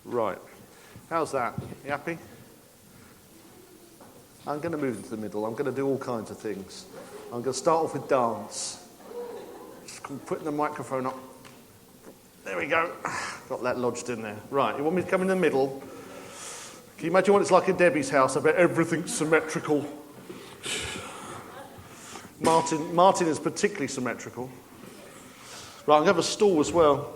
Right. How's that? You happy? I'm going to move into the middle. I'm going to do all kinds of things. I'm going to start off with dance. Just putting the microphone up. There we go. Got that lodged in there. Right, you want me to come in the middle? Can you imagine what it's like in Debbie's house? I bet everything's symmetrical. Martin is particularly symmetrical. Right, I'm going to have a stool as well.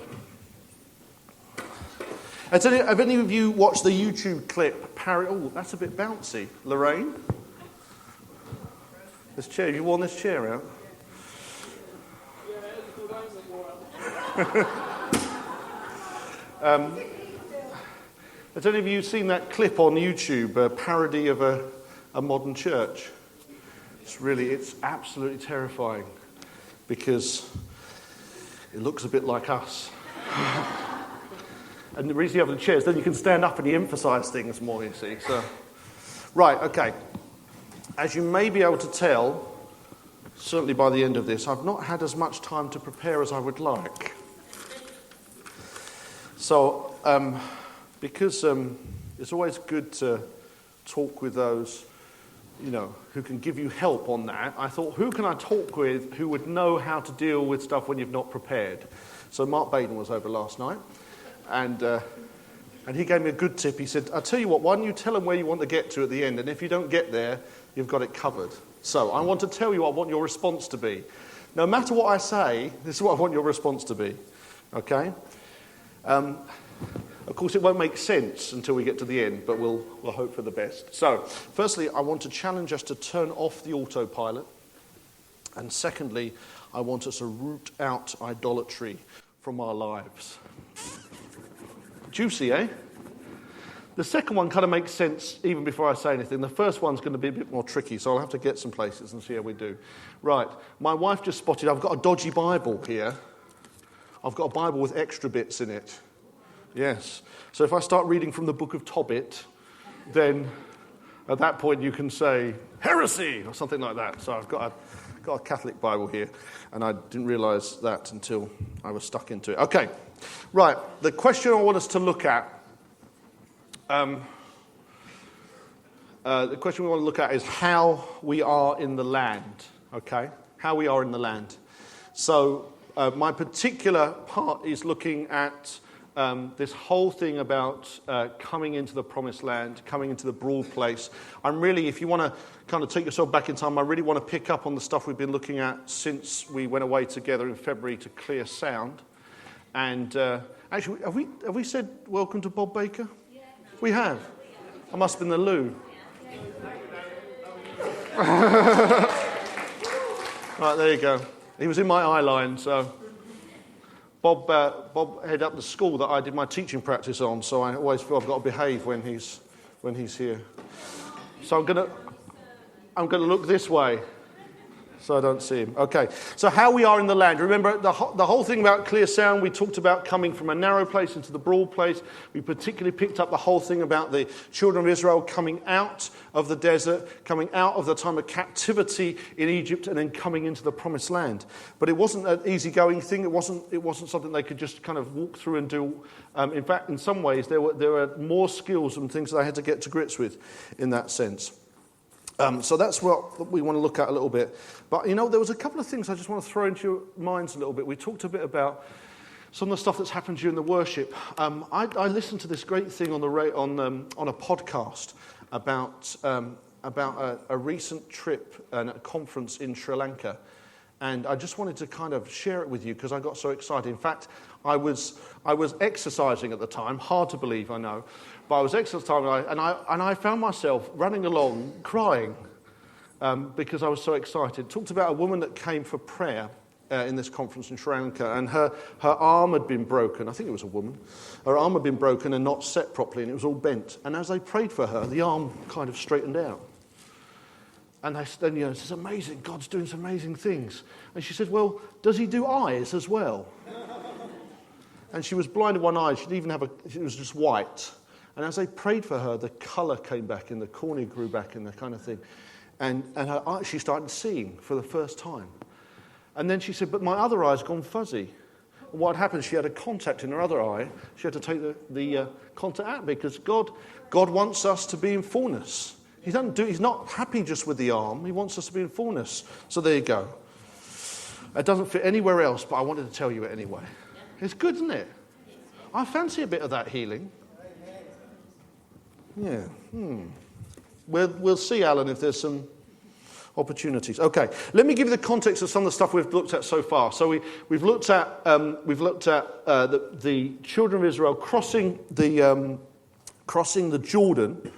Have any of you watched the YouTube clip? Oh, that's a bit bouncy. Lorraine? This chair, have you worn this chair out? Has any of you seen that clip on YouTube, a parody of a modern church? It's absolutely terrifying because it looks a bit like us. And the reason you have the chairs, then you can stand up and you emphasise things more, you see. So, right, okay. As you may be able to tell, certainly by the end of this, I've not had as much time to prepare as I would like. So, because it's always good to talk with those, who can give you help on that, I thought, who can I talk with who would know how to deal with stuff when you've not prepared? So Mark Baden was over last night. And he gave me a good tip. He said, I'll tell you what, why don't you tell them where you want to get to at the end, and if you don't get there, you've got it covered. So I want to tell you what I want your response to be. No matter what I say, this is what I want your response to be. Okay? Of course, it won't make sense until we get to the end, but we'll hope for the best. So, firstly, I want to challenge us to turn off the autopilot. And secondly, I want us to root out idolatry from our lives. Juicy, eh? The second one kind of makes sense even before I say anything. The first one's going to be a bit more tricky, so I'll have to get some places and see how we do. Right, my wife just spotted I've got a dodgy Bible here. I've got a Bible with extra bits in it. Yes. So if I start reading from the book of Tobit, then at that point you can say, heresy, or something like that. So I've got a Catholic Bible here, and I didn't realise that until I was stuck into it. Okay, right, the question I want us to look at, is how we are in the land, okay? How we are in the land. So my particular part is looking at this whole thing about coming into the promised land, coming into the broad place. I'm really, if you want to kind of take yourself back in time, I really want to pick up on the stuff we've been looking at since we went away together in February to Clear Sound. And actually, have we said welcome to Bob Baker? Yeah. We have. I must have been the loo. Right, there you go. He was in my eye line, so... Bob headed up the school that I did my teaching practice on, so I always feel I've got to behave when he's here. So I'm gonna look this way, so I don't see him. Okay, so how we are in the land. Remember, the whole thing about Clear Sound, we talked about coming from a narrow place into the broad place. We particularly picked up the whole thing about the children of Israel coming out of the desert, coming out of the time of captivity in Egypt, and then coming into the promised land. But it wasn't an easygoing thing. It wasn't something they could just kind of walk through and do. In fact, in some ways, there were more skills and things that they had to get to grips with in that sense. So that's what we want to look at a little bit. But, there was a couple of things I just want to throw into your minds a little bit. We talked a bit about some of the stuff that's happened during the worship. I listened to this great thing on a podcast about a recent trip and a conference in Sri Lanka. And I just wanted to kind of share it with you because I got so excited. In fact, I was exercising at the time. Hard to believe, I know. But I was exercising, and I found myself running along, crying, because I was so excited. Talked about a woman that came for prayer in this conference in Sri Lanka, and her arm had been broken. I think it was a woman. Her arm had been broken and not set properly, and it was all bent. And as they prayed for her, the arm kind of straightened out. And they said, this is amazing. God's doing some amazing things. And she said, well, does he do eyes as well? And she was blind in one eye. It was just white. And as they prayed for her, the colour came back and the cornea grew back and that kind of thing. And her eye, she started seeing for the first time. And then she said, but my other eye's gone fuzzy. And what happened, she had a contact in her other eye. She had to take the contact out because God wants us to be in fullness. He's not happy just with the arm. He wants us to be in fullness. So there you go. It doesn't fit anywhere else, but I wanted to tell you it anyway. It's good, isn't it? I fancy a bit of that healing. Yeah. We'll see, Alan, if there's some opportunities. Okay, let me give you the context of some of the stuff we've looked at so far. So we've looked at the children of Israel crossing the Jordan.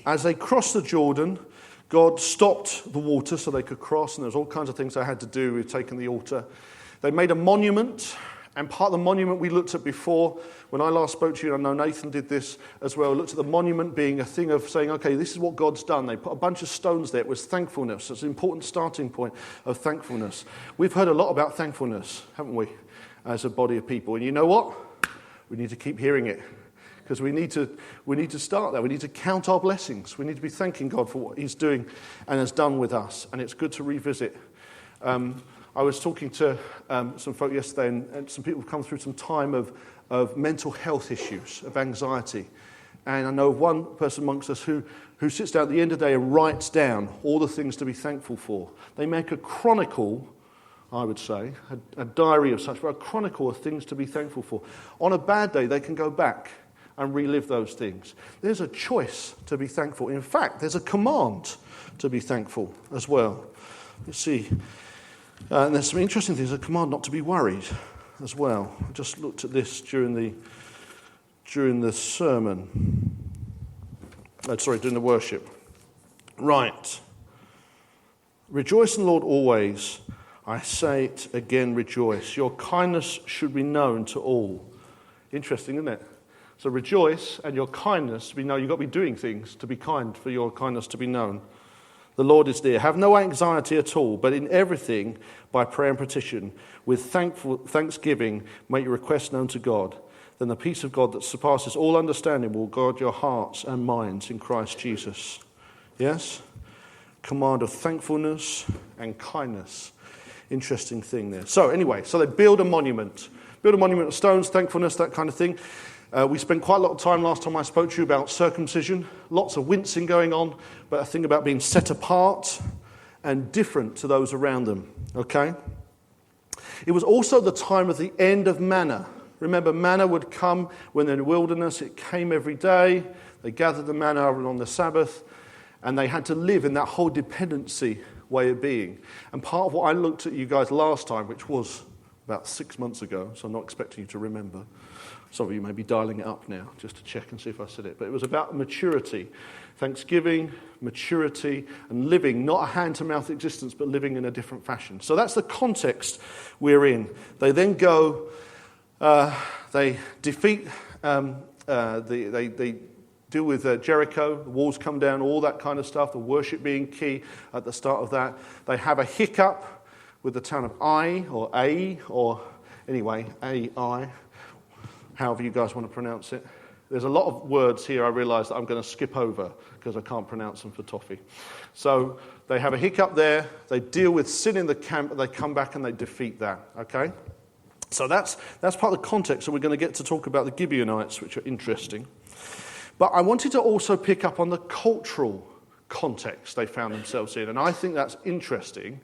As they crossed the Jordan, God stopped the water so they could cross, and there's all kinds of things they had to do with taking the altar. They made a monument, and part of the monument we looked at before, when I last spoke to you, and I know Nathan did this as well, looked at the monument being a thing of saying, okay, this is what God's done. They put a bunch of stones there. It was thankfulness. It's an important starting point of thankfulness. We've heard a lot about thankfulness, haven't we, as a body of people? And you know what? We need to keep hearing it. Because we need to start there. We need to count our blessings. We need to be thanking God for what he's doing and has done with us. And it's good to revisit. I was talking to some folk yesterday, and some people have come through some time of mental health issues, of anxiety. And I know of one person amongst us who sits down at the end of the day and writes down all the things to be thankful for. They make a chronicle, I would say, a diary of such, but a chronicle of things to be thankful for. On a bad day, they can go back and relive those things. There's a choice to be thankful. In fact, there's a command to be thankful as well. You see, and there's some interesting things. A command not to be worried as well. I just looked at this during the sermon. During the worship. Right. Rejoice in the Lord always. I say it again, rejoice. Your kindness should be known to all. Interesting, isn't it? So rejoice, and your kindness, we know you've got to be doing things to be kind for your kindness to be known. The Lord is near. Have no anxiety at all, but in everything, by prayer and petition, with thanksgiving, make your requests known to God. Then the peace of God that surpasses all understanding will guard your hearts and minds in Christ Jesus. Yes? Command of thankfulness and kindness. Interesting thing there. So anyway, so they build a monument. Build a monument of stones, thankfulness, that kind of thing. We spent quite a lot of time last time I spoke to you about circumcision. Lots of wincing going on, but a thing about being set apart and different to those around them. Okay? It was also the time of the end of manna. Remember, manna would come when they're in the wilderness. It came every day. They gathered the manna on the Sabbath, and they had to live in that whole dependency way of being. And part of what I looked at you guys last time, which was about 6 months ago, so I'm not expecting you to remember. Some of you may be dialing it up now just to check and see if I said it. But it was about maturity. Thanksgiving, maturity, and living, not a hand-to-mouth existence, but living in a different fashion. So that's the context we're in. They then go, they defeat, they deal with Jericho, the walls come down, all that kind of stuff, the worship being key at the start of that. They have a hiccup with the town of Ai, or anyway, Ai. However you guys want to pronounce it. There's a lot of words here I realise that I'm going to skip over because I can't pronounce them for toffee. So they have a hiccup there, they deal with sin in the camp, they come back and they defeat that, okay? So that's part of the context, so we're going to get to talk about the Gibeonites, which are interesting. But I wanted to also pick up on the cultural context they found themselves in, and I think that's interesting.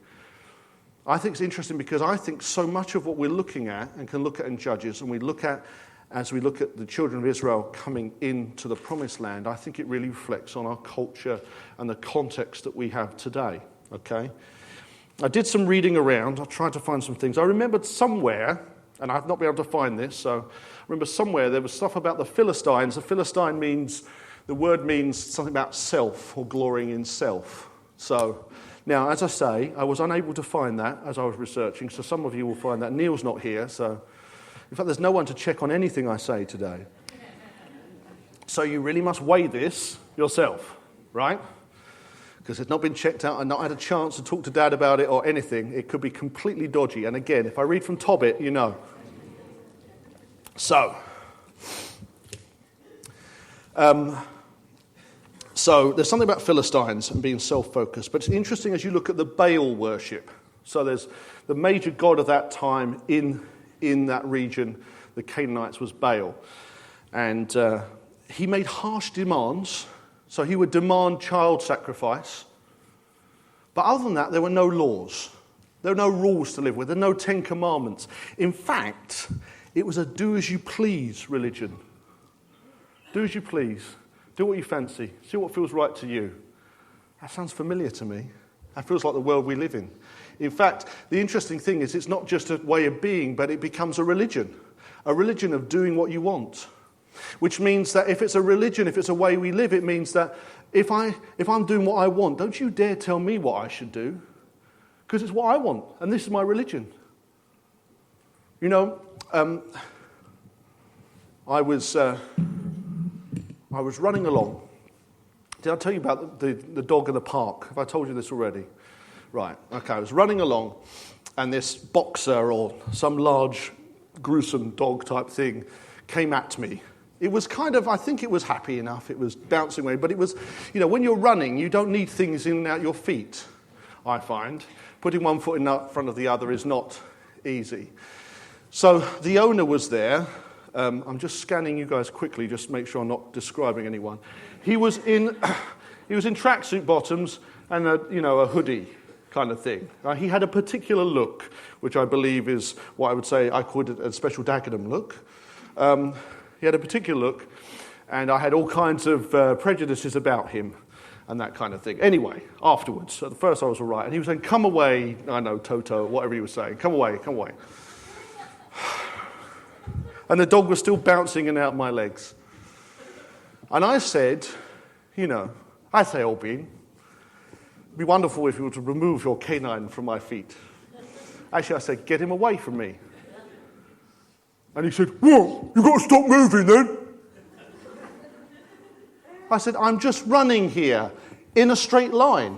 I think it's interesting because I think so much of what we're looking at and can look at in Judges, and as we look at the children of Israel coming into the promised land, I think it really reflects on our culture and the context that we have today, okay? I did some reading around. I tried to find some things. I remembered somewhere, and I've not been able to find this, so I remember somewhere there was stuff about the Philistines. The Philistine the word means something about self or glorying in self. So, now, as I say, I was unable to find that as I was researching, so some of you will find that. Neil's not here, so in fact, there's no one to check on anything I say today. So you really must weigh this yourself, right? Because it's not been checked out and not had a chance to talk to Dad about it or anything. It could be completely dodgy. And again, if I read from Tobbit, you know. So there's something about Philistines and being self-focused. But it's interesting as you look at the Baal worship. So there's the major god of that time in in that region, the Canaanites, was Baal. And he made harsh demands. So he would demand child sacrifice. But other than that, there were no laws. There were no rules to live with. There were no 10 commandments. In fact, it was a do-as-you-please religion. Do as you please. Do what you fancy. See what feels right to you. That sounds familiar to me. That feels like the world we live in. In fact, the interesting thing is it's not just a way of being, but it becomes a religion of doing what you want. Which means that if it's a religion, if it's a way we live, it means that if I'm doing what I want, don't you dare tell me what I should do, because it's what I want, and this is my religion. You know, I was running along. Did I tell you about the dog in the park? Have I told you this already? Right, okay, I was running along, and this boxer or some large, gruesome dog type thing came at me. It was kind of, I think it was happy enough, it was bouncing away, but it was, you know, when you're running, you don't need things in and out your feet, I find. Putting one foot in front of the other is not easy. So the owner was there. I'm just scanning you guys quickly, just to make sure I'm not describing anyone. He was in tracksuit bottoms and a hoodie kind of thing. He had a particular look, which I believe is what I would say I called it a special Dagenham look. He had a particular look, and I had all kinds of prejudices about him and that kind of thing. Anyway, afterwards, at first I was all right, and he was saying, "Come away," I know, Toto, whatever he was saying, "Come away, come away." And the dog was still bouncing in and out my legs. And I said, I say, "Old Bean, it'd be wonderful if you were to remove your canine from my feet." Actually, I said, "Get him away from me." And he said, "What? You've got to stop moving then." I said, "I'm just running here in a straight line."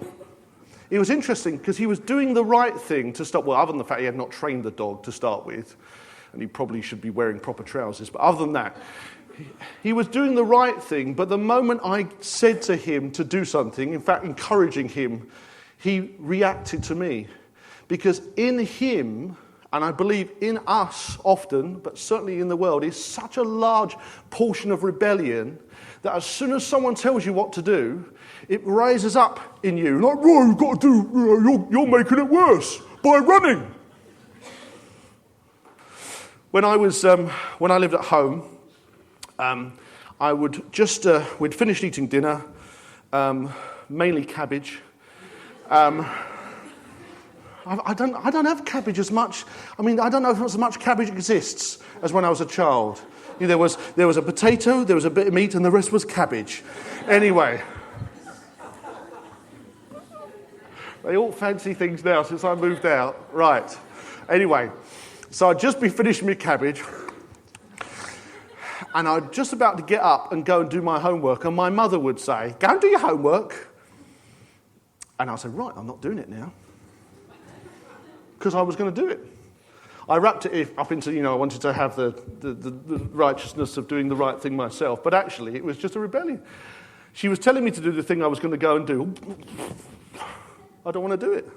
It was interesting because he was doing the right thing to stop. Well, other than the fact he had not trained the dog to start with, and he probably should be wearing proper trousers. But other than that, he was doing the right thing. But the moment I said to him to do something, in fact, encouraging him, he reacted to me. Because in him, and I believe in us often, but certainly in the world, is such a large portion of rebellion that as soon as someone tells you what to do, it rises up in you. Like, "Oh, you've got to do, you're making it worse by running." When I lived at home, I would just, we'd finished eating dinner, mainly cabbage. I don't have cabbage as much. I mean, I don't know if as much cabbage exists as when I was a child. There was a potato, there was a bit of meat, and the rest was cabbage. Anyway, they all fancy things now since I moved out. Right. Anyway, so I'd just be finishing my cabbage, and I'm just about to get up and go and do my homework, and my mother would say, "Go and do your homework." And I said, "Right, I'm not doing it now." Because I was going to do it. I wrapped it up into, I wanted to have the righteousness of doing the right thing myself. But actually, it was just a rebellion. She was telling me to do the thing I was going to go and do. I don't want to do it.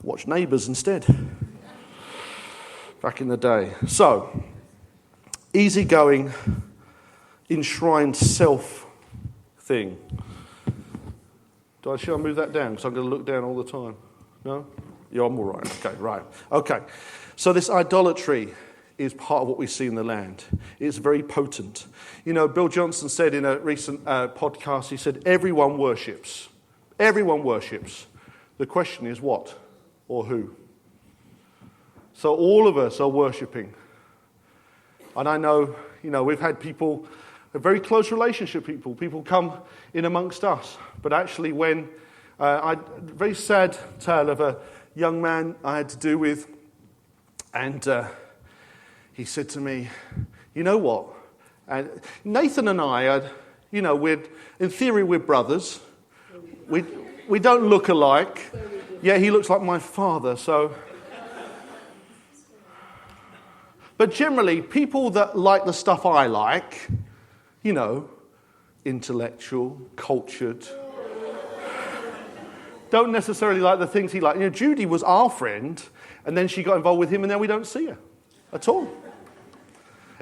Watch Neighbours instead. Back in the day. So, easygoing, enshrined self thing. Should I move that down? Because I'm going to look down all the time. No? Yeah, I'm all right. Okay, right. Okay. So this idolatry is part of what we see in the land. It's very potent. Bill Johnson said in a recent podcast, he said, everyone worships. Everyone worships. The question is what or who? So all of us are worshipping. And I know, we've had people, a very close relationship people come in amongst us. But actually when, a very sad tale of a young man I had to do with, and he said to me, "You know what? And Nathan and I, in theory, we're brothers. We don't look alike. Yeah, he looks like my father, so." But generally, people that like the stuff I like, intellectual, cultured, don't necessarily like the things he liked. Judy was our friend, and then she got involved with him, and now we don't see her. at all.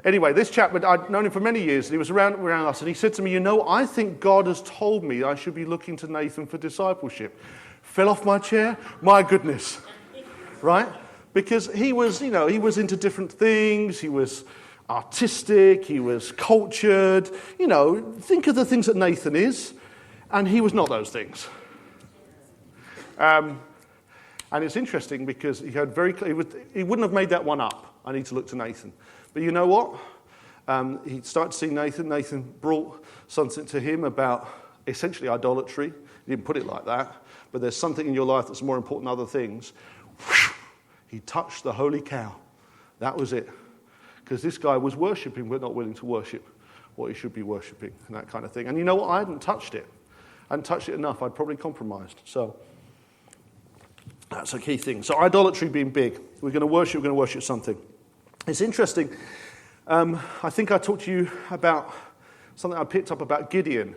Anyway, this chap, I'd known him for many years, and he was around us, and he said to me, I think God has told me I should be looking to Nathan for discipleship. Fell off my chair, my goodness, right? Because he was into different things, he was artistic, he was cultured, think of the things that Nathan is, and he was not those things. And it's interesting because he wouldn't have made that one up. I need to look to Nathan. But you know what? He started to see Nathan. Nathan brought something to him about essentially idolatry. He didn't put it like that. But there's something in your life that's more important than other things. He touched the holy cow. That was it. Because this guy was worshipping but not willing to worship what he should be worshipping and that kind of thing. And you know what? I hadn't touched it. I hadn't touched it enough. I'd probably compromised. So that's a key thing. So idolatry being big. We're going to worship something. It's interesting. I think I talked to you about something I picked up about Gideon.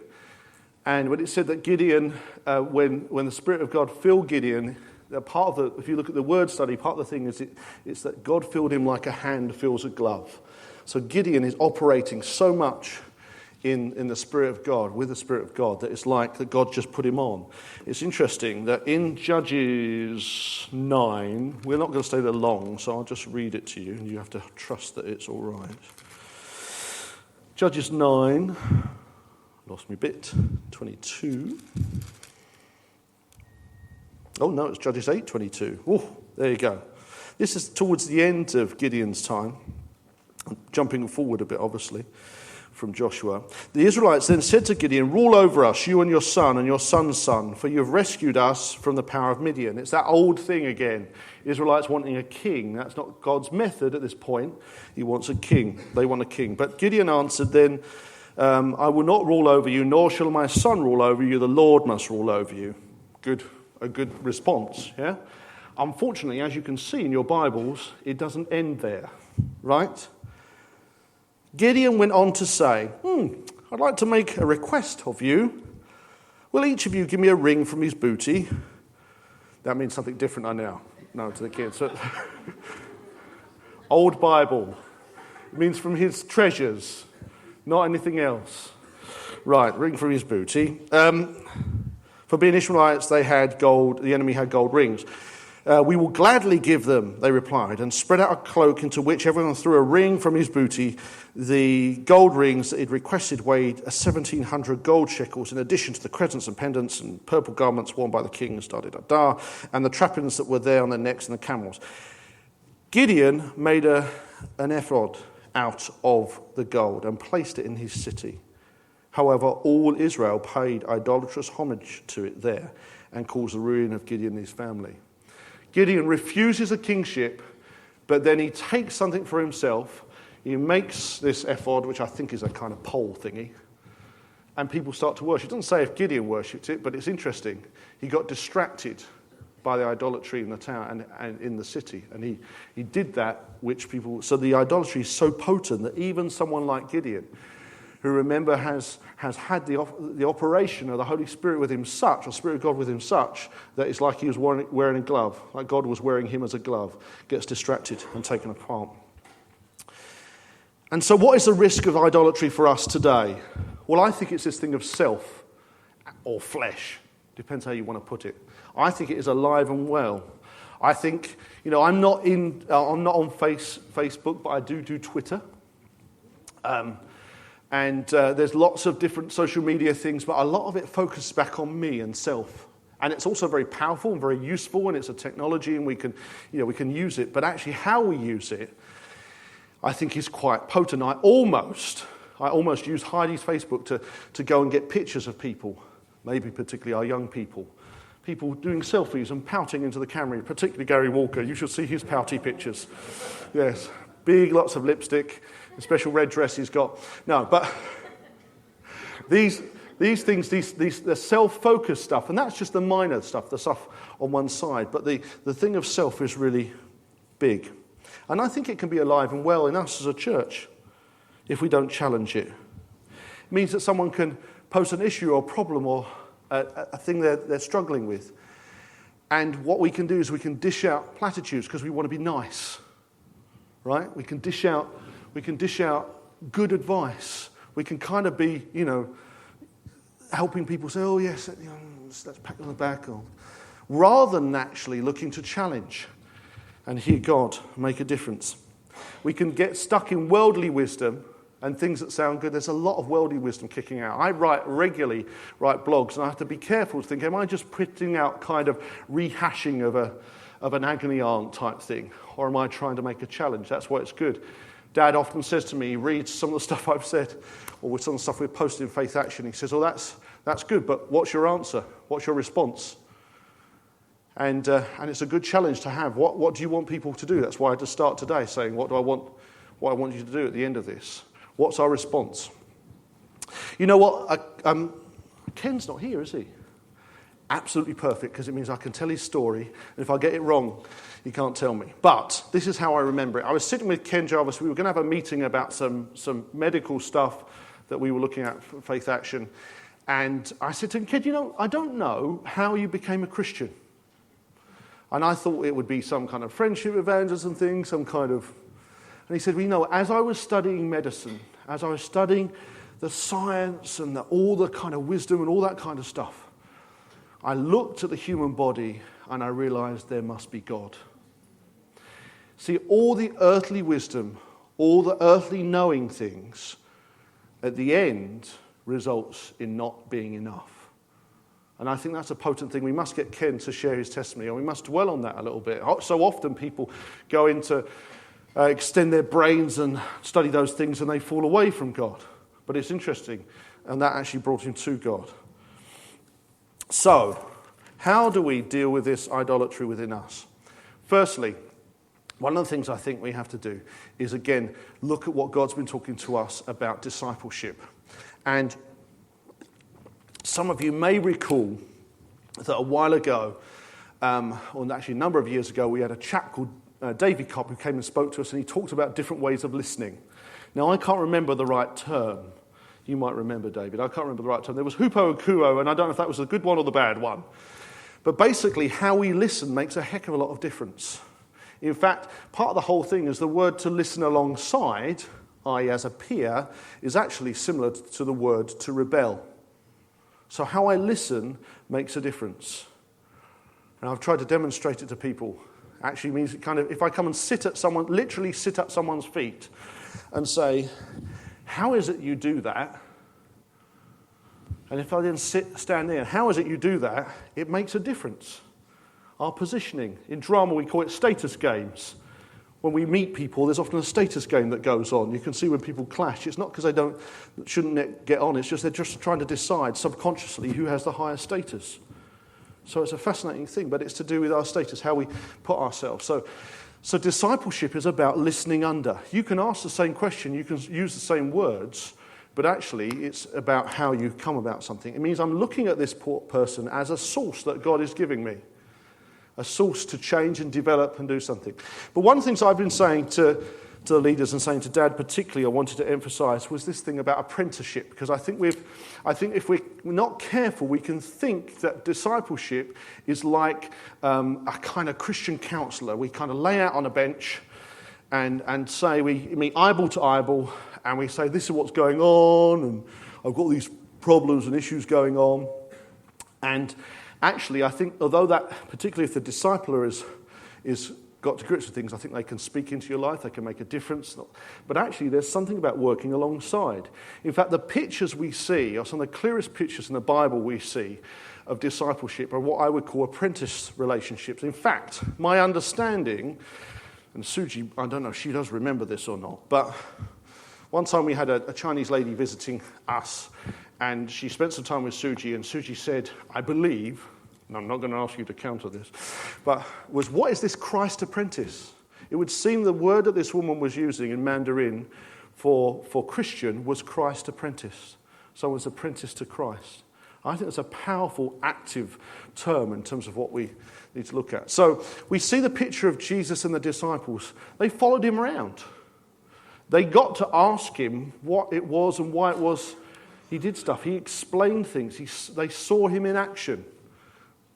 And when it said that Gideon, when the Spirit of God filled Gideon, if you look at the word study, part of the thing is it's that God filled him like a hand fills a glove. So Gideon is operating so much in the Spirit of God, with the Spirit of God, that it's like that God just put him on. It's interesting that in Judges 9, we're not going to stay there long, so I'll just read it to you, and you have to trust that it's all right. Judges 9, lost me bit, 22. Oh no, it's Judges 8:22. Oh, there you go. This is towards the end of Gideon's time. I'm jumping forward a bit, obviously, from Joshua. The Israelites then said to Gideon, "Rule over us, you and your son's son, for you have rescued us from the power of Midian." It's that old thing again. Israelites wanting a king. That's not God's method at this point. He wants a king. They want a king. But Gideon answered then, "I will not rule over you, nor shall my son rule over you. The Lord must rule over you." A good response, yeah? Unfortunately, as you can see in your Bibles, it doesn't end there, right? Gideon went on to say, "I'd like to make a request of you. Will each of you give me a ring from his booty?" That means something different, I know. No, to the kids. Old Bible. It means from his treasures, not anything else. Right, ring from his booty. For being Ishmaelites, they had gold. The enemy had gold rings. "We will gladly give them," they replied, and spread out a cloak into which everyone threw a ring from his booty. The gold rings that he'd requested weighed 1,700 gold shekels, in addition to the crescents and pendants and purple garments worn by the kings, and the trappings that were there on their necks and the camels. Gideon made an ephod out of the gold and placed it in his city. However, all Israel paid idolatrous homage to it there and caused the ruin of Gideon and his family. Gideon refuses a kingship, but then he takes something for himself. He makes this ephod, which I think is a kind of pole thingy, and people start to worship. It doesn't say if Gideon worshipped it, but it's interesting. He got distracted by the idolatry in the town and in the city, and he did that, so the idolatry is so potent that even someone like Gideon, who, remember, has had the operation of the Holy Spirit with him such, or Spirit of God with him such, that it's like he was wearing a glove, like God was wearing him as a glove, gets distracted and taken apart. And so what is the risk of idolatry for us today? Well, I think it's this thing of self or flesh. Depends how you want to put it. I think it is alive and well. I think, I'm not on Facebook, but I do Twitter. And there's lots of different social media things, but a lot of it focuses back on me and self. And it's also very powerful and very useful, and it's a technology, and we can use it. But actually, how we use it, I think, is quite potent. I almost use Heidi's Facebook to go and get pictures of people, maybe particularly our young people doing selfies and pouting into the camera, particularly Gary Walker. You should see his pouty pictures. Yes, big, lots of lipstick. The special red dress he's got. No, but these things, the self-focused stuff, and that's just the minor stuff, the stuff on one side. But the thing of self is really big. And I think it can be alive and well in us as a church if we don't challenge it. It means that someone can post an issue or problem or a thing they're struggling with. And what we can do is we can dish out platitudes because we want to be nice. right? We can dish out good advice. We can kind of be, helping people say, oh yes, let's pat you on the back, rather than actually looking to challenge and hear God make a difference. We can get stuck in worldly wisdom and things that sound good. There's a lot of worldly wisdom kicking out. I regularly write blogs, and I have to be careful to think, am I just putting out kind of rehashing of an agony aunt type thing, or am I trying to make a challenge? That's why it's good. Dad often says to me, he reads some of the stuff I've said, or with some of the stuff we've posted in Faith Action, he says, oh, that's good, but what's your answer? What's your response? And it's a good challenge to have. What do you want people to do? That's why I had to start today saying, what I want you to do at the end of this. What's our response? You know what? Ken's not here, is he? Absolutely perfect, because it means I can tell his story, and if I get it wrong, he can't tell me. But this is how I remember it. I was sitting with Ken Jarvis. We were going to have a meeting about some medical stuff that we were looking at for Faith Action. And I said to him, Ken, I don't know how you became a Christian. And I thought it would be some kind of friendship evangelism thing, some kind of... And he said, well, as I was studying medicine, as I was studying the science and all the kind of wisdom and all that kind of stuff, I looked at the human body and I realized there must be God. See, all the earthly wisdom, all the earthly knowing things, at the end, results in not being enough. And I think that's a potent thing. We must get Ken to share his testimony, and we must dwell on that a little bit. So often people go into extend their brains and study those things, and they fall away from God. But it's interesting, and that actually brought him to God. So, how do we deal with this idolatry within us? Firstly, one of the things I think we have to do is, again, look at what God's been talking to us about discipleship. And some of you may recall that a while ago, or actually a number of years ago, we had a chap called Davy Cobb who came and spoke to us, and he talked about different ways of listening. Now, I can't remember the right term. You might remember, David. I can't remember the right term. There was hupo and kuo, and I don't know if that was the good one or the bad one. But basically, how we listen makes a heck of a lot of difference. In fact, part of the whole thing is the word to listen alongside, i.e. as a peer, is actually similar to the word to rebel. So how I listen makes a difference. And I've tried to demonstrate it to people. Actually means it kind of, if I come and literally sit at someone's feet and say, how is it you do that? And if I then stand there, how is it you do that? It makes a difference. Our positioning. In drama, we call it status games. When we meet people, there's often a status game that goes on. You can see when people clash. It's not because they shouldn't get on. It's just they're just trying to decide subconsciously who has the higher status. So it's a fascinating thing, but it's to do with our status, how we put ourselves. So discipleship is about listening under. You can ask the same question, you can use the same words, but actually it's about how you come about something. It means I'm looking at this person as a source that God is giving me, a source to change and develop and do something. But one of the things I've been saying to the leaders and saying to Dad particularly, I wanted to emphasize, was this thing about apprenticeship, because I think if we're not careful, we can think that discipleship is like a kind of Christian counselor. We kind of lay out on a bench and say, we meet eyeball to eyeball, and we say, this is what's going on, and I've got these problems and issues going on. And actually, I think, although that, particularly if the discipler is got to grips with things, I think they can speak into your life, they can make a difference. But actually, there's something about working alongside. In fact, the pictures we see are some of the clearest pictures in the Bible we see of discipleship are what I would call apprentice relationships. In fact, my understanding, and Suji, I don't know if she does remember this or not, but one time we had a Chinese lady visiting us, and she spent some time with Suji, and Suji said, I believe, and I'm not going to ask you to counter this, but what is this Christ apprentice? It would seem the word that this woman was using in Mandarin for Christian was Christ apprentice. Someone's apprentice to Christ. I think it's a powerful, active term in terms of what we need to look at. So we see the picture of Jesus and the disciples. They followed him around. They got to ask him what it was and why it was he did stuff. He explained things. They saw him in action.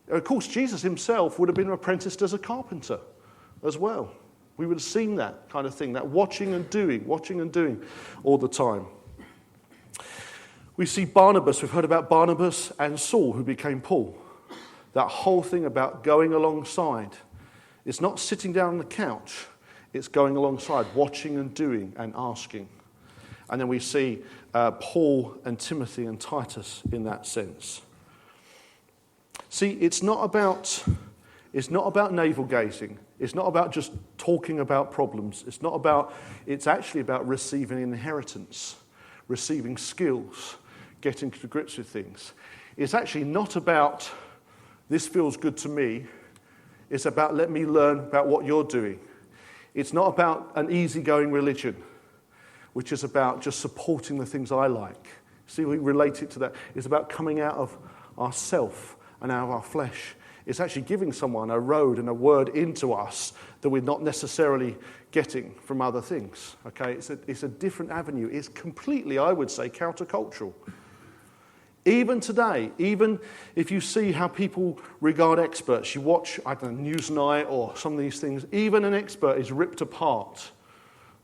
Of course, Jesus himself would have been apprenticed as a carpenter as well. We would have seen that kind of thing, that watching and doing all the time. We see Barnabas, we've heard about Barnabas and Saul, who became Paul. That whole thing about going alongside. It's not sitting down on the couch, it's going alongside, watching and doing and asking. And then we see Paul and Timothy and Titus in that sense. See, it's not about navel gazing. It's not about just talking about problems. It's actually about receiving inheritance, receiving skills, getting to grips with things. It's actually not about, this feels good to me. It's about, let me learn about what you're doing. It's not about an easygoing religion, which is about just supporting the things I like. See, we relate it to that. It's about coming out of ourself and out of our flesh. It's actually giving someone a road and a word into us that we're not necessarily getting from other things. Okay, it's a different avenue. It's completely, I would say, countercultural. Even today, even if you see how people regard experts, you watch, I don't know, Newsnight or some of these things, even an expert is ripped apart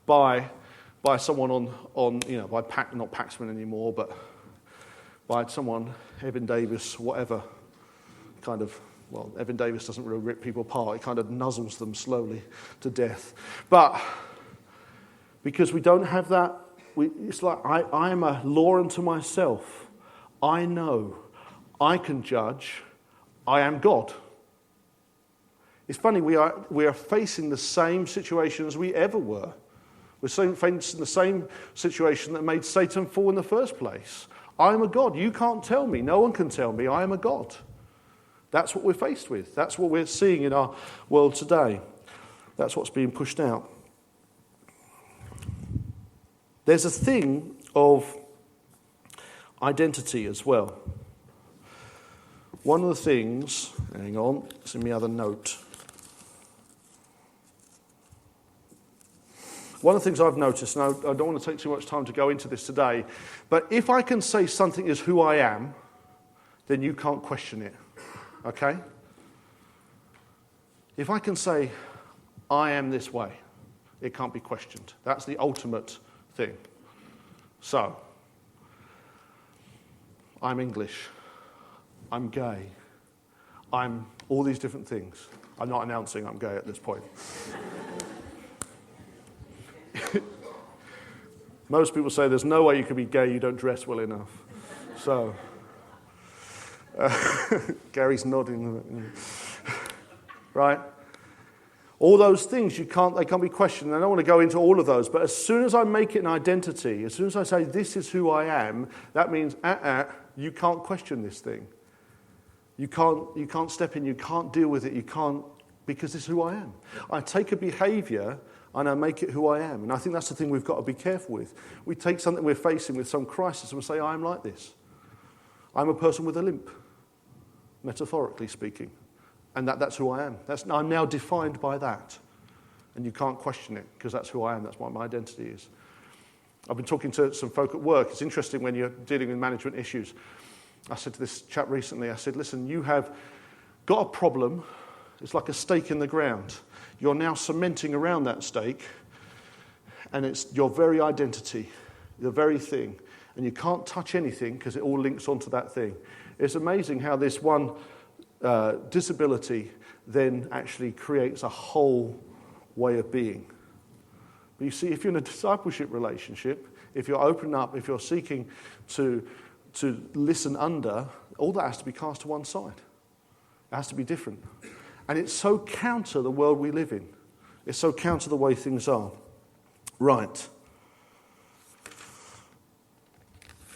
by someone on by not Paxman anymore, but by someone, Evan Davis, whatever, kind of. Well, Evan Davis doesn't really rip people apart. He kind of nuzzles them slowly to death. But because we don't have that, it's like I am a law unto myself. I know. I can judge. I am God. It's funny, we are facing the same situation as we ever were. We're facing the same situation that made Satan fall in the first place. I am a God. You can't tell me. No one can tell me. I am a God. That's what we're faced with. That's what we're seeing in our world today. That's what's being pushed out. There's a thing of identity as well. One of the things, hang on, it's in my other note. One of the things I've noticed, and I don't want to take too much time to go into this today, but if I can say something is who I am, then you can't question it. Okay? If I can say, I am this way, it can't be questioned. That's the ultimate thing. So, I'm English. I'm gay. I'm all these different things. I'm not announcing I'm gay at this point. Most people say there's no way you can be gay, you don't dress well enough. So... Gary's nodding. Right? All those things, they can't be questioned. I don't want to go into all of those, but as soon as I make it an identity, as soon as I say this is who I am, that means you can't question this thing. You can't step in, you can't deal with it, you can't, because this is who I am. I take a behavior and I make it who I am. And I think that's the thing we've got to be careful with. We take something we're facing with some crisis and we say, I'm like this. I'm a person with a limp, metaphorically speaking. And that's who I am. I'm now defined by that. And you can't question it, because that's who I am. That's what my identity is. I've been talking to some folk at work. It's interesting when you're dealing with management issues. I said to this chap recently, I said, listen, you have got a problem. It's like a stake in the ground. You're now cementing around that stake, and it's your very identity, the very thing. And you can't touch anything because it all links onto that thing. It's amazing how this one disability then actually creates a whole way of being. But you see, if you're in a discipleship relationship, if you're open up, if you're seeking to listen under, all that has to be cast to one side. It has to be different. And it's so counter the world we live in. It's so counter the way things are. Right.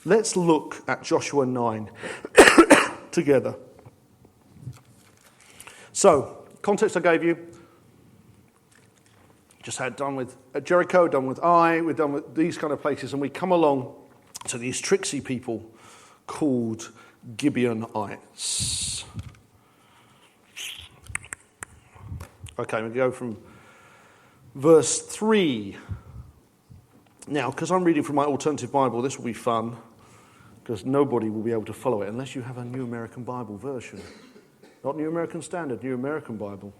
Let's look at Joshua 9 together. So, context I gave you, just had done with Jericho, done with Ai, we're done with these kind of places, and we come along to these tricksy people called Gibeonites. Okay, we go from verse 3. Now, because I'm reading from my alternative Bible, this will be fun, because nobody will be able to follow it unless you have a New American Bible version. Not New American Standard, New American Bible.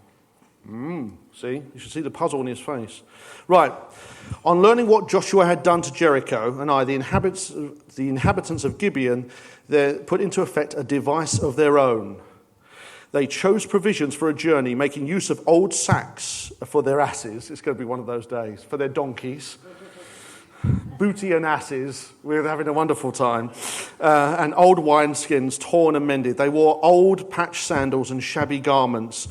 See? You should see the puzzle in his face. Right. On learning what Joshua had done to Jericho and the inhabitants of Gibeon, they put into effect a device of their own. They chose provisions for a journey, making use of old sacks for their asses. It's going to be one of those days. For their donkeys. Booty and asses. We're having a wonderful time. And old wineskins, torn and mended. They wore old patched sandals and shabby garments.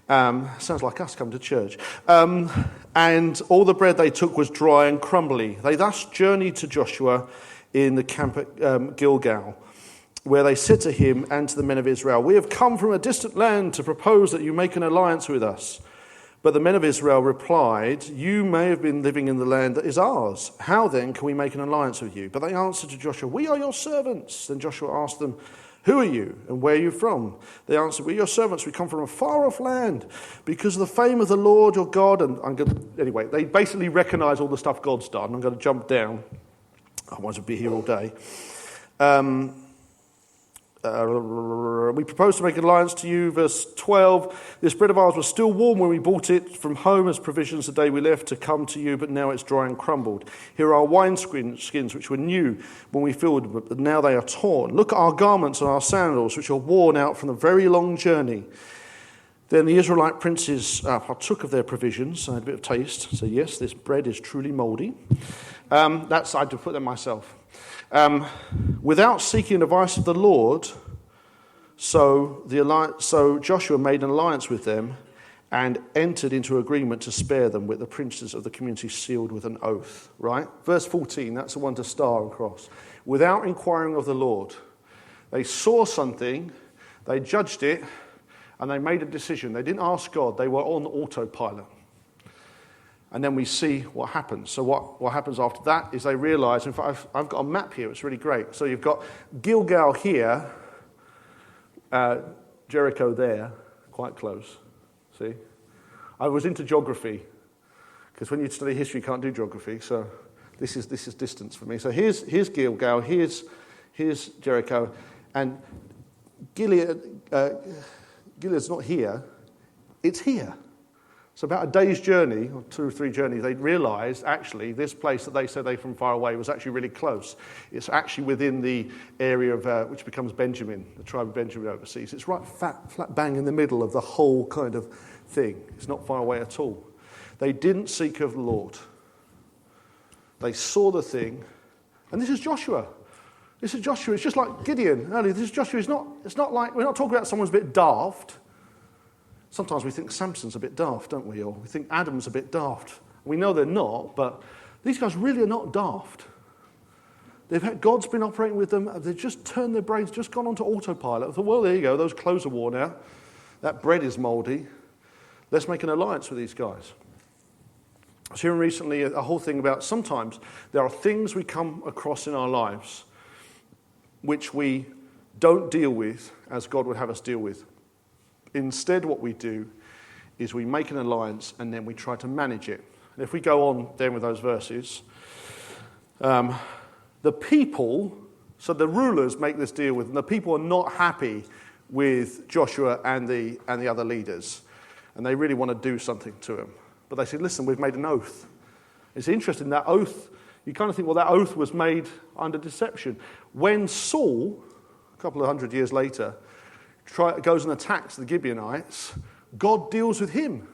Sounds like us coming to church. And all the bread they took was dry and crumbly. They thus journeyed to Joshua in the camp at Gilgal, where they said to him and to the men of Israel, "We have come from a distant land to propose that you make an alliance with us." But the men of Israel replied, "You may have been living in the land that is ours. How then can we make an alliance with you?" But they answered to Joshua, "We are your servants." Then Joshua asked them, "Who are you and where are you from?" They answered, "We are your servants. We come from a far-off land because of the fame of the Lord your God." And anyway, they basically recognize all the stuff God's done. I'm going to jump down. Otherwise I'd be here all day. We propose to make an alliance to you, verse 12. "This bread of ours was still warm when we brought it from home as provisions the day we left to come to you, but now it's dry and crumbled. Here are our wineskins, which were new when we filled, but now they are torn. Look at our garments and our sandals, which are worn out from the very long journey." Then the Israelite princes partook of their provisions. I had a bit of taste. So yes, this bread is truly mouldy. I had to put that myself. Without seeking advice of the Lord, so Joshua made an alliance with them and entered into agreement to spare them, with the princes of the community sealed with an oath. Right? Verse 14, that's the one to star across. Without inquiring of the Lord. They saw something, they judged it, and they made a decision. They didn't ask God, they were on autopilot. And then we see what happens. So what happens after that is they realize, in fact, I've got a map here, it's really great. So you've got Gilgal here, Jericho there, quite close. See? I was into geography, because when you study history, you can't do geography. So this is distance for me. So here's Gilgal, here's Jericho, and Gilead's not here, it's here. So about a day's journey, or 2 or 3 journeys, they realised actually this place that they said they from far away was actually really close. It's actually within the area of which becomes Benjamin, the tribe of Benjamin overseas. It's right flat bang in the middle of the whole kind of thing. It's not far away at all. They didn't seek of the Lord. They saw the thing, and this is Joshua. This is Joshua. It's just like Gideon earlier. This is Joshua. It's not like, we're not talking about someone's a bit daft. Sometimes we think Samson's a bit daft, don't we? Or we think Adam's a bit daft. We know they're not, but these guys really are not daft. God's been operating with them. They've just turned their brains, just gone onto autopilot. I thought, well, there you go. Those clothes are worn out. That bread is mouldy. Let's make an alliance with these guys. I was hearing recently a whole thing about sometimes there are things we come across in our lives which we don't deal with as God would have us deal with. Instead, what we do is we make an alliance and then we try to manage it. And if we go on then with those verses, the people, so the rulers make this deal with them. The people are not happy with Joshua and the other leaders, and they really want to do something to him. But they said, listen, we've made an oath. It's interesting, that oath, you kind of think, well, that oath was made under deception. When Saul, a couple of 100 years later, goes and attacks the Gibeonites, God deals with him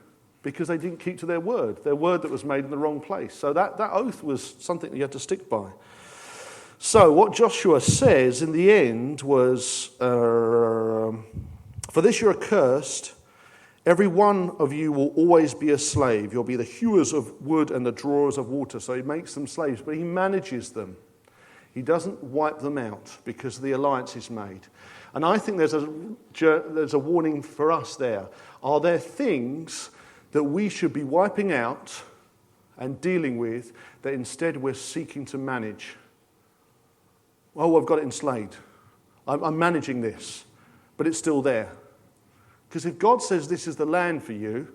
because they didn't keep to their word that was made in the wrong place. So that oath was something that you had to stick by. So what Joshua says in the end was, "For this you're accursed. Every one of you will always be a slave. You'll be the hewers of wood and the drawers of water." So he makes them slaves, but he manages them. He doesn't wipe them out because the alliance is made. And I think there's a warning for us there. Are there things that we should be wiping out and dealing with that instead we're seeking to manage? Oh, I've got it enslaved. I'm managing this, but it's still there. Because if God says this is the land for you,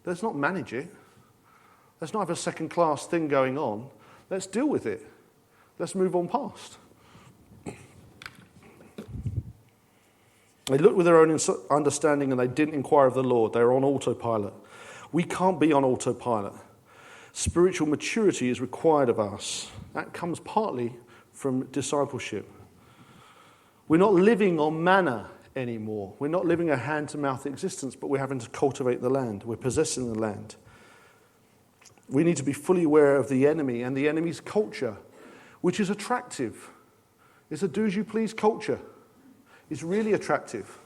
let's not manage it. Let's not have a second-class thing going on. Let's deal with it. Let's move on past. They looked with their own understanding and they didn't inquire of the Lord. They were on autopilot. We can't be on autopilot. Spiritual maturity is required of us. That comes partly from discipleship. We're not living on manna anymore. We're not living a hand-to-mouth existence, but we're having to cultivate the land. We're possessing the land. We need to be fully aware of the enemy and the enemy's culture, which is attractive. It's a do-as-you-please culture. It's really attractive.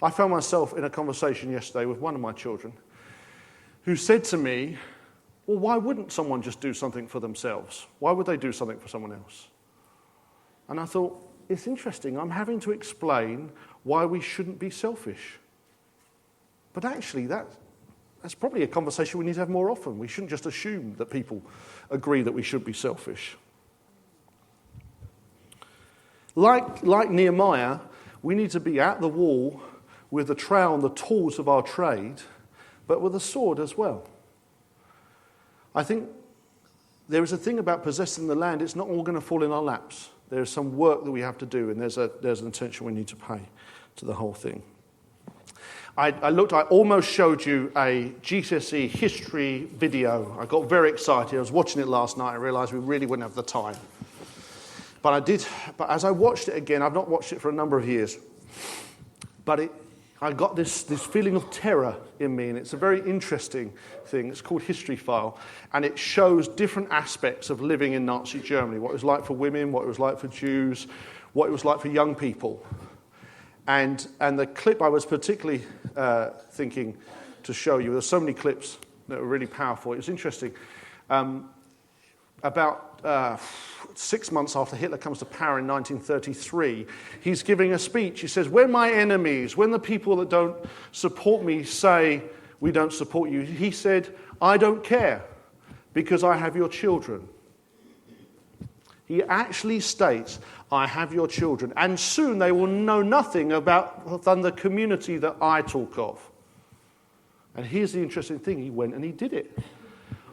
I found myself in a conversation yesterday with one of my children who said to me, well, why wouldn't someone just do something for themselves? Why would they do something for someone else? And I thought, it's interesting. I'm having to explain why we shouldn't be selfish. But actually, that's probably a conversation we need to have more often. We shouldn't just assume that people agree that we should be selfish. Like Nehemiah, we need to be at the wall with the trowel and the tools of our trade, but with a sword as well. I think there is a thing about possessing the land. It's not all going to fall in our laps. There's some work that we have to do, and there's an attention we need to pay to the whole thing. I almost showed you a GCSE history video. I got very excited. I was watching it last night. I realised we really wouldn't have the time. But I did. But as I watched it again, I've not watched it for a number of years, but I got this feeling of terror in me, and it's a very interesting thing. It's called History File, and it shows different aspects of living in Nazi Germany, what it was like for women, what it was like for Jews, what it was like for young people. And the clip I was particularly thinking to show you, there's so many clips that were really powerful. It was interesting. About 6 months after Hitler comes to power in 1933, he's giving a speech. He says, when my enemies, when the people that don't support me say, we don't support you, he said, I don't care because I have your children. He actually states, I have your children, and soon they will know nothing about the community that I talk of. And here's the interesting thing, he went and he did it.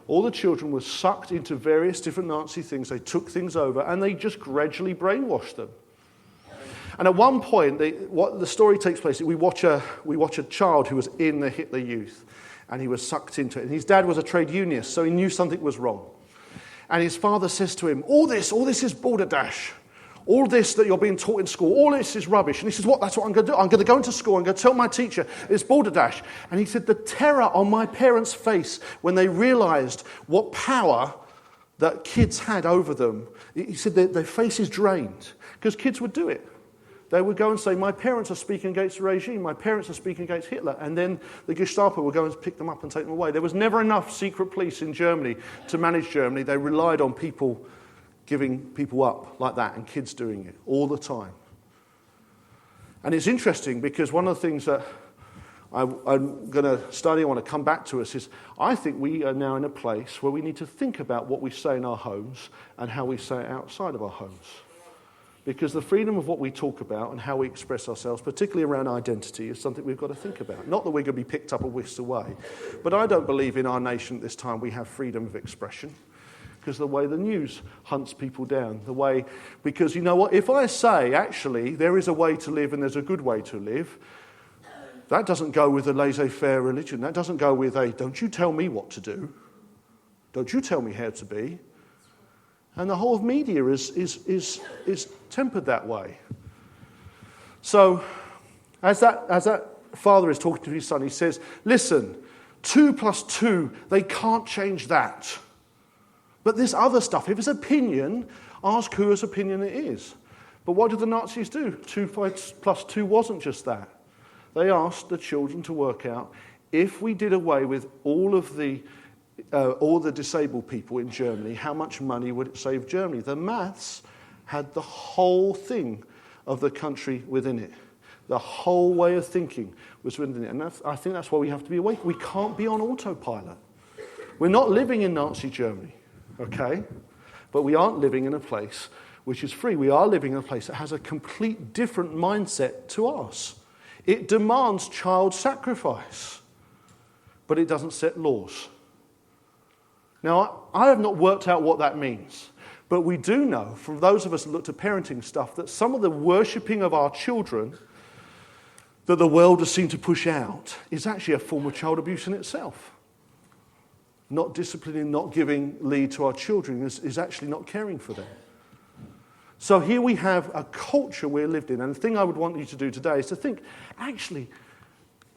All the children were sucked into various different Nazi things. They took things over, and they just gradually brainwashed them. And at one point, the story takes place. We watch a child who was in the Hitler Youth, and he was sucked into it. And his dad was a trade unionist, so he knew something was wrong. And his father says to him, all this is balderdash. All this that you're being taught in school, all this is rubbish. And he says, that's what I'm going to do. I'm going to go into school. I'm going to tell my teacher it's balderdash. And he said, the terror on my parents' face when they realized what power that kids had over them. He said their faces drained because kids would do it. They would go and say, my parents are speaking against the regime. My parents are speaking against Hitler. And then the Gestapo would go and pick them up and take them away. There was never enough secret police in Germany to manage Germany. They relied on people giving people up like that and kids doing it all the time. And it's interesting because one of the things that I'm going to study, I want to come back to us, is I think we are now in a place where we need to think about what we say in our homes and how we say it outside of our homes. Because the freedom of what we talk about and how we express ourselves, particularly around identity, is something we've got to think about. Not that we're going to be picked up and whisked away, but I don't believe in our nation at this time we have freedom of expression. Because the way the news hunts people down, because you know what, if I say, actually, there is a way to live and there's a good way to live, that doesn't go with a laissez-faire religion. That doesn't go with don't you tell me what to do. Don't you tell me how to be. And the whole of media is tempered that way. So, as that father is talking to his son, he says, listen, 2 + 2, they can't change that. But this other stuff, if it's opinion, ask whose opinion it is. But what did the Nazis do? 2 + 2 wasn't just that. They asked the children to work out, if we did away with all the disabled people in Germany, how much money would it save Germany? The maths had the whole thing of the country within it. The whole way of thinking was within it. And I think that's why we have to be awake. We can't be on autopilot. We're not living in Nazi Germany. Okay? But we aren't living in a place which is free. We are living in a place that has a complete different mindset to us. It demands child sacrifice, but it doesn't set laws. Now, I have not worked out what that means, but we do know, from those of us who looked at parenting stuff, that some of the worshipping of our children that the world has seemed to push out is actually a form of child abuse in itself. Not disciplining, not giving lead to our children is actually not caring for them. So here we have a culture we're lived in. And the thing I would want you to do today is to think, actually,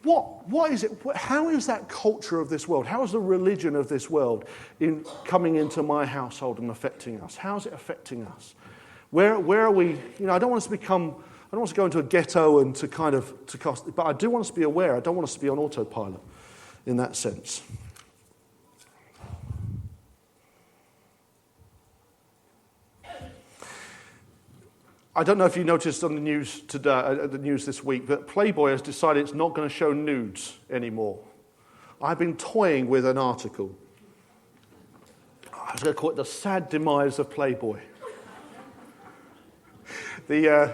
what is it? How is that culture of this world? How is the religion of this world coming into my household and affecting us? How is it affecting us? Where are we? I don't want us to go into a ghetto and to cost, but I do want us to be aware. I don't want us to be on autopilot in that sense. I don't know if you noticed on the news today, the news this week, that Playboy has decided it's not going to show nudes anymore. I've been toying with an article. I was going to call it "The Sad Demise of Playboy." This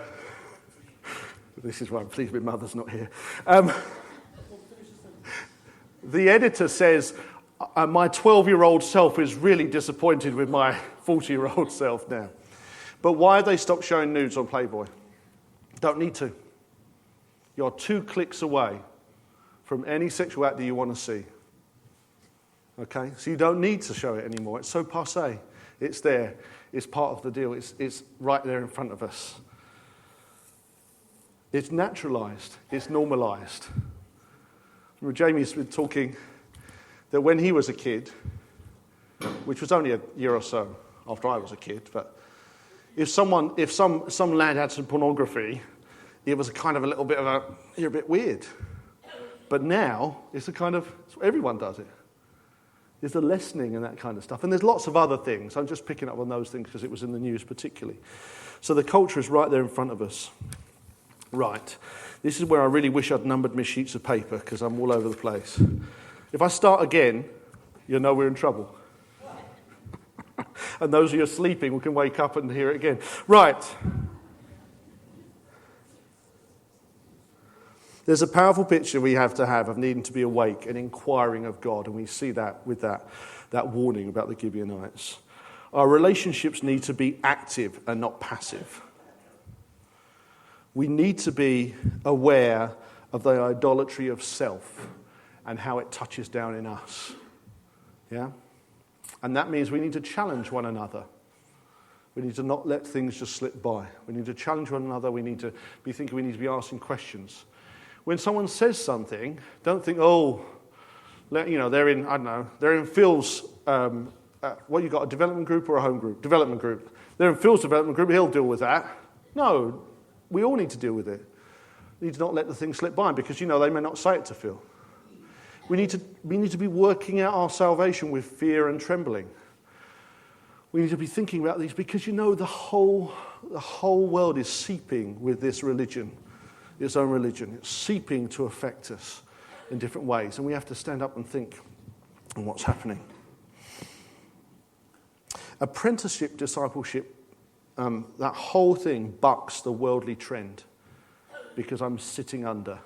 is why I'm pleased my mother's not here. The editor says, my 12-year-old self is really disappointed with my 40-year-old self now. But why have they stopped showing nudes on Playboy? Don't need to. You're 2 clicks away from any sexuality you want to see. Okay? So you don't need to show it anymore. It's so passé. It's there. It's part of the deal. It's right there in front of us. It's naturalized. It's normalized. Remember, Jamie's been talking that when he was a kid, which was only a year or so after I was a kid, but if some lad had some pornography, it was a kind of a little bit of you're a bit weird. But now, it's everyone does it. There's a lessening and that kind of stuff. And there's lots of other things. I'm just picking up on those things because it was in the news particularly. So the culture is right there in front of us. Right. This is where I really wish I'd numbered my sheets of paper because I'm all over the place. If I start again, you'll know we're in trouble. And those of you sleeping, we can wake up and hear it again. Right. There's a powerful picture we have to have of needing to be awake and inquiring of God, and we see that with that warning about the Gibeonites. Our relationships need to be active and not passive. We need to be aware of the idolatry of self and how it touches down in us. Yeah? And that means we need to challenge one another. We need to not let things just slip by. We need to challenge one another. We need to be thinking, we need to be asking questions. When someone says something, don't think, they're in Phil's, what you got, a development group or a home group? Development group. They're in Phil's development group, he'll deal with that. No, we all need to deal with it. We need to not let the thing slip by because, they may not say it to Phil. We need to be working out our salvation with fear and trembling. We need to be thinking about these because, the whole world is seeping with this religion. Its own religion. It's seeping to affect us in different ways. And we have to stand up and think on what's happening. Apprenticeship, discipleship, that whole thing bucks the worldly trend because I'm sitting under.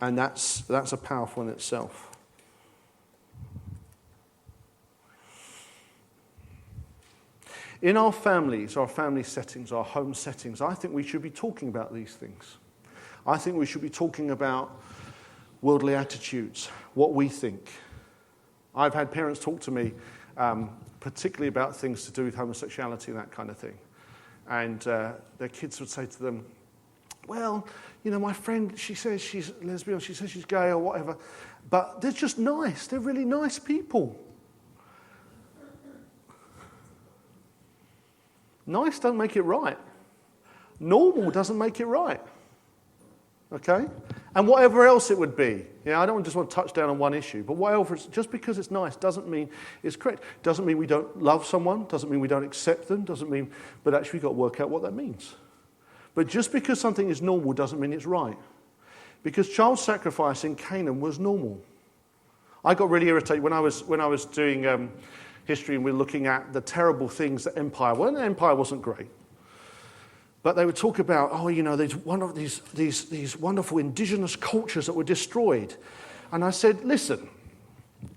And that's a powerful in itself. In our families, our family settings, our home settings, I think we should be talking about these things. I think we should be talking about worldly attitudes, what we think. I've had parents talk to me, particularly about things to do with homosexuality and that kind of thing. And their kids would say to them, well, my friend, she says she's lesbian, she says she's gay or whatever, but they're just nice. They're really nice people. Nice don't make it right. Normal doesn't make it right. Okay? And whatever else it would be. I don't just want to touch down on one issue, but whatever, just because it's nice doesn't mean it's correct. Doesn't mean we don't love someone, doesn't mean we don't accept them, but actually we've got to work out what that means. But just because something is normal doesn't mean it's right. Because child sacrifice in Canaan was normal. I got really irritated when I was doing history and we were looking at the terrible things that empire. Well, the empire wasn't great. But they would talk about, these wonderful indigenous cultures that were destroyed. And I said, listen,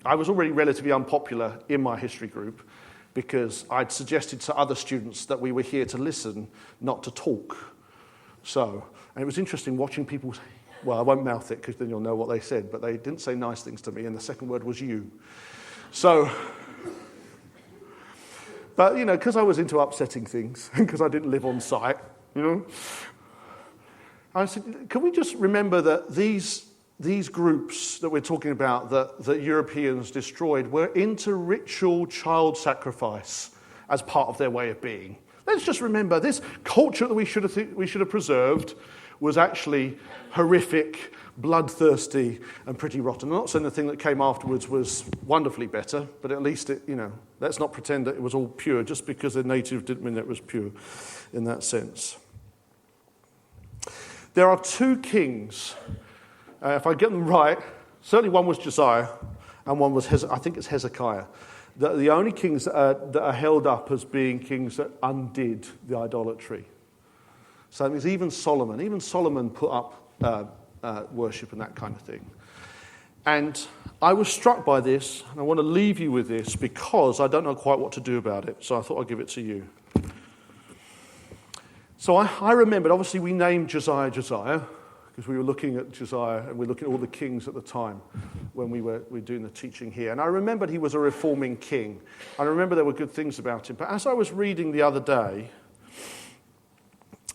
I was already relatively unpopular in my history group because I'd suggested to other students that we were here to listen, not to talk. So, and it was interesting watching people, well, I won't mouth it because then you'll know what they said, but they didn't say nice things to me, and the second word was you. So, but, because I was into upsetting things, and because I didn't live on site, I said, can we just remember that these groups that we're talking about that Europeans destroyed were into ritual child sacrifice as part of their way of being. Let's just remember this culture that we should have preserved was actually horrific, bloodthirsty, and pretty rotten. I'm not saying the thing that came afterwards was wonderfully better, but at least let's not pretend that it was all pure. Just because they're native didn't mean it was pure in that sense. There are two kings. If I get them right, certainly one was Josiah, and one was I think it's Hezekiah. The only kings that are held up as being kings that undid the idolatry. So that means even Solomon put up worship and that kind of thing. And I was struck by this, and I want to leave you with this because I don't know quite what to do about it. So I thought I'd give it to you. So I remembered, obviously we named Josiah because we were looking at Josiah and we were looking at all the kings at the time when we were doing the teaching here. And I remembered he was a reforming king. I remember there were good things about him. But as I was reading the other day,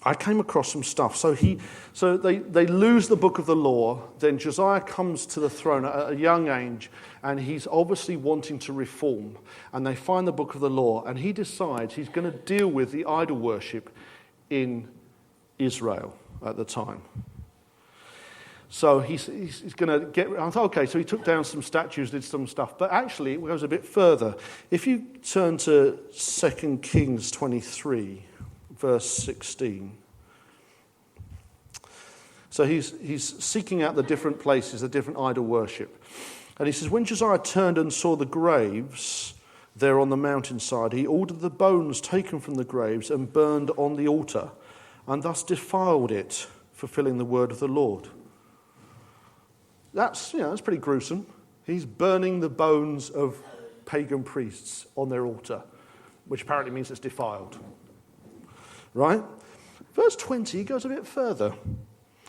I came across some stuff. So they lose the book of the law. Then Josiah comes to the throne at a young age, and he's obviously wanting to reform. And they find the book of the law, and he decides he's going to deal with the idol worship in Israel at the time. So he's going to get... I thought, okay, so he took down some statues, did some stuff. But actually, it goes a bit further. If you turn to 2 Kings 23, verse 16. So he's seeking out the different places, the different idol worship. And he says, when Josiah turned and saw the graves there on the mountainside, he ordered the bones taken from the graves and burned on the altar, and thus defiled it, fulfilling the word of the Lord. That's pretty gruesome. He's burning the bones of pagan priests on their altar, which apparently means it's defiled. Right? Verse 20, he goes a bit further.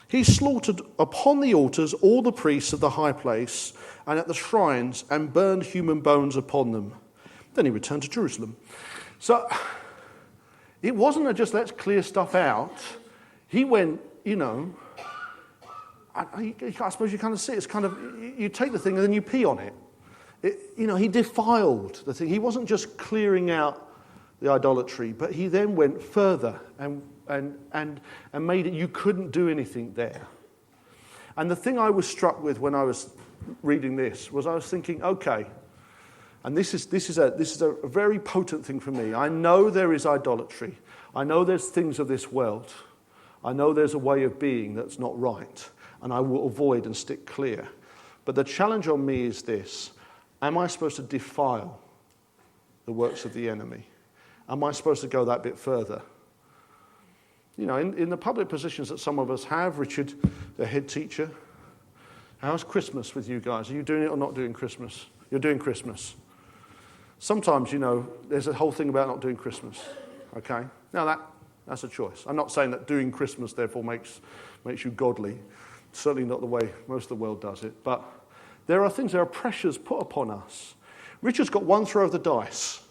He slaughtered upon the altars all the priests of the high place and at the shrines and burned human bones upon them. Then he returned to Jerusalem. So it wasn't a just let's clear stuff out. He went, I suppose you kind of see it's kind of, you take the thing and then you pee on it. He defiled the thing. He wasn't just clearing out the idolatry, but he then went further and made it, you couldn't do anything there. And the thing I was struck with when I was reading this was I was thinking, okay, and this is a very potent thing for me. I know there is idolatry. I know there's things of this world. I know there's a way of being that's not right, and I will avoid and stick clear. But the challenge on me is this: am I supposed to defile the works of the enemy? Am I supposed to go that bit further? In the public positions that some of us have, Richard, the head teacher, how's Christmas with you guys? Are you doing it or not doing Christmas? You're doing Christmas. Sometimes, there's a whole thing about not doing Christmas. Okay? Now that's a choice. I'm not saying that doing Christmas therefore makes you godly. Certainly not the way most of the world does it. But there are pressures put upon us. Richard's got one throw of the dice.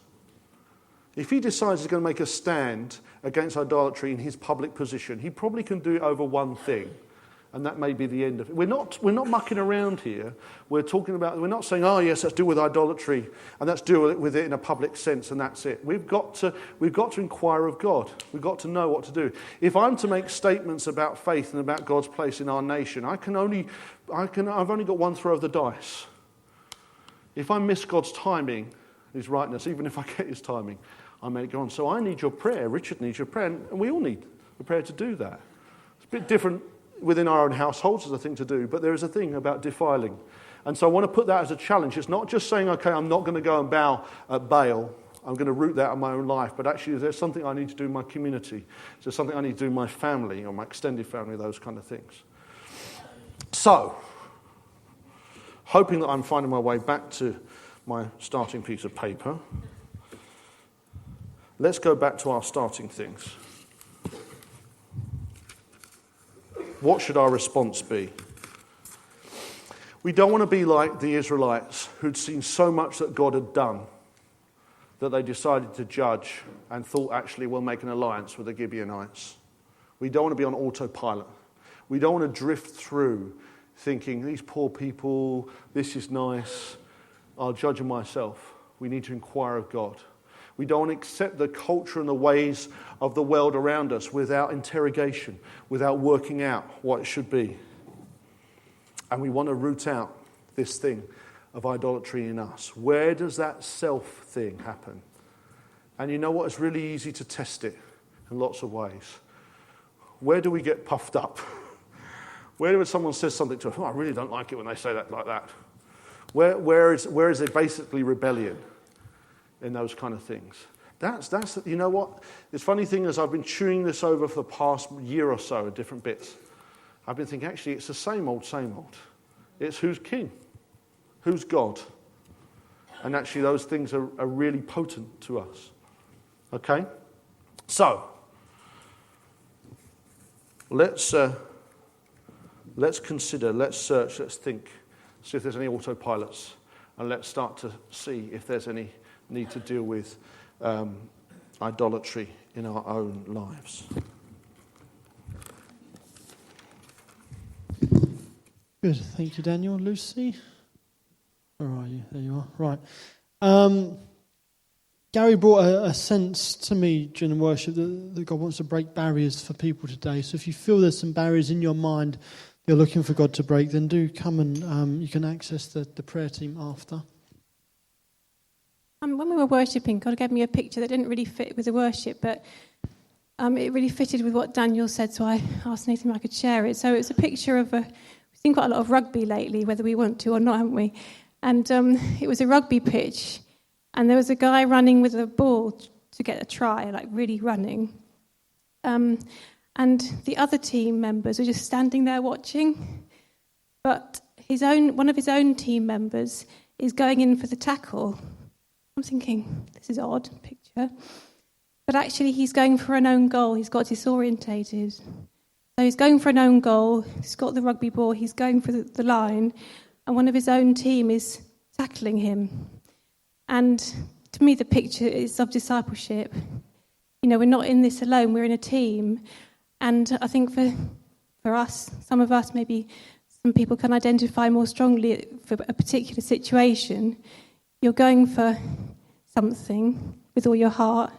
If he decides he's going to make a stand against idolatry in his public position, he probably can do it over one thing, and that may be the end of it. We're not mucking around here. We're not saying, oh yes, let's deal with idolatry and let's deal with it in a public sense, and that's it. We've got to inquire of God. We've got to know what to do. If I'm to make statements about faith and about God's place in our nation, I've only got one throw of the dice. If I miss God's timing, His rightness, even if I get His timing, I may go on. So I need your prayer. Richard needs your prayer. And we all need a prayer to do that. It's a bit different within our own households as a thing to do, but there is a thing about defiling. And so I want to put that as a challenge. It's not just saying, okay, I'm not going to go and bow at Baal. I'm going to root that in my own life. But actually, there's something I need to do in my community. There's something I need to do in my family or my extended family, those kind of things. So, hoping that I'm finding my way back to my starting piece of paper. Let's go back to our starting things. What should our response be? We don't want to be like the Israelites who'd seen so much that God had done that they decided to judge and thought, actually, we'll make an alliance with the Gibeonites. We don't want to be on autopilot. We don't want to drift through thinking, these poor people, this is nice, I'll judge them myself. We need to inquire of God. We don't want to accept the culture and the ways of the world around us without interrogation, without working out what it should be. And we want to root out this thing of idolatry in us. Where does that self thing happen? And you know what? It's really easy to test it in lots of ways. Where do we get puffed up? Where when someone says something to us, I really don't like it when they say that like that. Where is there basically rebellion in those kind of things? That's you know what? The funny thing is I've been chewing this over for the past year or so in different bits. I've been thinking, actually, it's the same old, same old. It's who's king? Who's God? And actually, those things are really potent to us. Okay? So, let's consider, let's search, let's think, see if there's any autopilots, and let's start to see if there's any need to deal with idolatry in our own lives. Good, thank you, Daniel. Lucy? Where are you? There you are. Right. Gary brought a sense to me during worship that God wants to break barriers for people today. So if you feel there's some barriers in your mind you're looking for God to break, then do come and you can access the prayer team after. When we were worshipping, God gave me a picture that didn't really fit with the worship, but it really fitted with what Daniel said, so I asked Nathan if I could share it. So it's a picture of we've seen quite a lot of rugby lately, whether we want to or not, haven't we? And it was a rugby pitch, and there was a guy running with a ball to get a try, like really running. And the other team members were just standing there watching. But one of his own team members is going in for the tackle. I'm thinking, this is odd picture. But actually he's going for an own goal. He's got disorientated. So he's going for an own goal. He's got the rugby ball. He's going for the line. And one of his own team is tackling him. And to me, the picture is of discipleship. You know, we're not in this alone. We're in a team. And I think for us, some of us, maybe some people can identify more strongly for a particular situation. You're going for something with all your heart,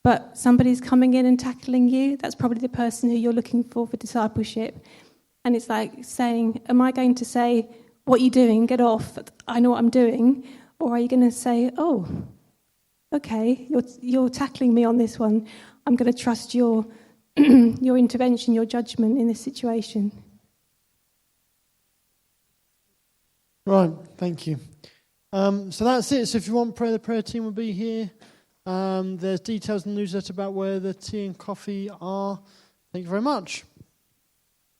but somebody's coming in and tackling you. That's probably the person who you're looking for discipleship. And it's like saying, am I going to say, what are you doing? Get off. I know what I'm doing. Or are you going to say, oh, okay, you're tackling me on this one. I'm going to trust your your intervention, your judgment in this situation. Right, thank you. So that's it. So if you want prayer, the prayer team will be here. There's details in the newsletter about where the tea and coffee are. Thank you very much.